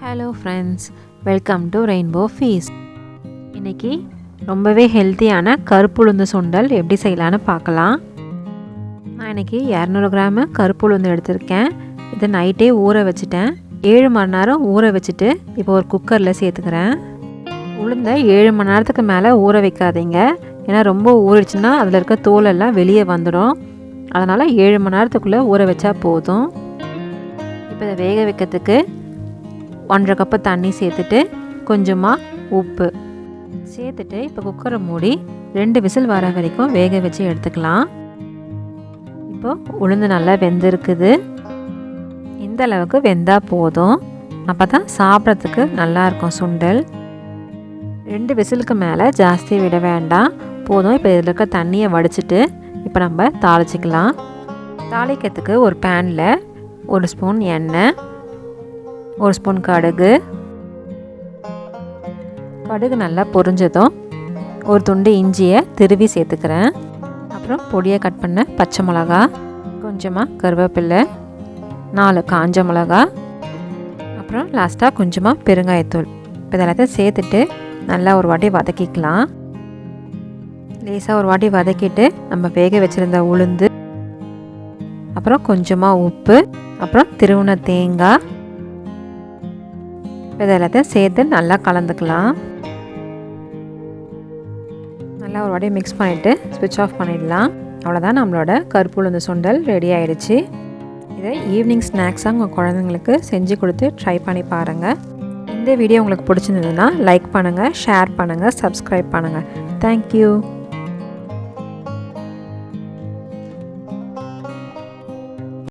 Hello friends, welcome to rainbow feast. இன்றைக்கி ரொம்பவே ஹெல்த்தியான கருப்பு உளுந்து சுண்டல் எப்படி செய்யலான்னு பார்க்கலாம். நான் இன்றைக்கி 200 கிராமு கருப்பு உளுந்து எடுத்திருக்கேன். இதை நைட்டே ஊற வச்சுட்டேன். 7 மணி நேரம் ஊற வச்சுட்டு இப்போ ஒரு குக்கரில் சேர்த்துக்கிறேன். உளுந்தை 7 மணி நேரத்துக்கு மேலே ஊற வைக்காதீங்க. ஏன்னா ரொம்ப ஊறிடுச்சுன்னா அதில் இருக்க தோலெல்லாம் வெளியே வந்துடும். அதனால் 7 மணி நேரத்துக்குள்ளே ஊற வச்சா போதும். இப்போ இதை வேக வைக்கிறதுக்கு 1.5 கப்பு தண்ணி சேர்த்துட்டு கொஞ்சமாக உப்பு சேர்த்துட்டு இப்போ குக்கரை மூடி 2 விசில் வர வரைக்கும் வேக வச்சு எடுத்துக்கலாம். இப்போ உளுந்து நல்லா வெந்திருக்குது. இந்த அளவுக்கு வெந்தால் போதும். அப்போ தான் சாப்பிட்றதுக்கு நல்லாயிருக்கும் சுண்டல். 2 விசிலுக்கு மேலே ஜாஸ்தி விட வேண்டாம், போதும். இப்போ இதில் இருக்க தண்ணியை வடிச்சிட்டு இப்போ நம்ம தாளிச்சிக்கலாம். தாளிக்கிறதுக்கு ஒரு பேனில் 1 ஸ்பூன் எண்ணெய், 1 ஸ்பூன் கடுகு நல்லா பொரிஞ்சதும் ஒரு துண்டு இஞ்சியை திருவி சேர்த்துக்கிறேன். அப்புறம் பொடியை கட் பண்ண பச்சை மிளகா, கொஞ்சமாக கருவேப்பிலை, 4 காஞ்ச மிளகா, அப்புறம் லாஸ்ட்டாக கொஞ்சமாக பெருங்காயத்தூள். இப்போ இதெல்லாத்தையும் சேர்த்துட்டு நல்லா ஒரு வாட்டி வதக்கிக்கலாம். லேசாக ஒரு வாட்டி வதக்கிட்டு நம்ம வேக வச்சுருந்த உளுந்து, அப்புறம் கொஞ்சமாக உப்பு, அப்புறம் திருவுன தேங்காய், இது எல்லாத்தையும் சேர்த்து நல்லா கலந்துக்கலாம். நல்லா ஒரு வாட்டி மிக்ஸ் பண்ணிவிட்டு ஸ்விட்ச் ஆஃப் பண்ணிடலாம். அவ்வளோதான், நம்மளோட கருப்பு உளுந்து சுண்டல் ரெடி ஆகிடுச்சு. இதை ஈவினிங் ஸ்நாக்ஸாக உங்கள் குழந்தைங்களுக்கு செஞ்சு கொடுத்து ட்ரை பண்ணி பாருங்கள். இந்த வீடியோ உங்களுக்கு பிடிச்சிருந்ததுன்னா லைக் பண்ணுங்கள், ஷேர் பண்ணுங்கள், சப்ஸ்கிரைப் பண்ணுங்கள். தேங்க்யூ.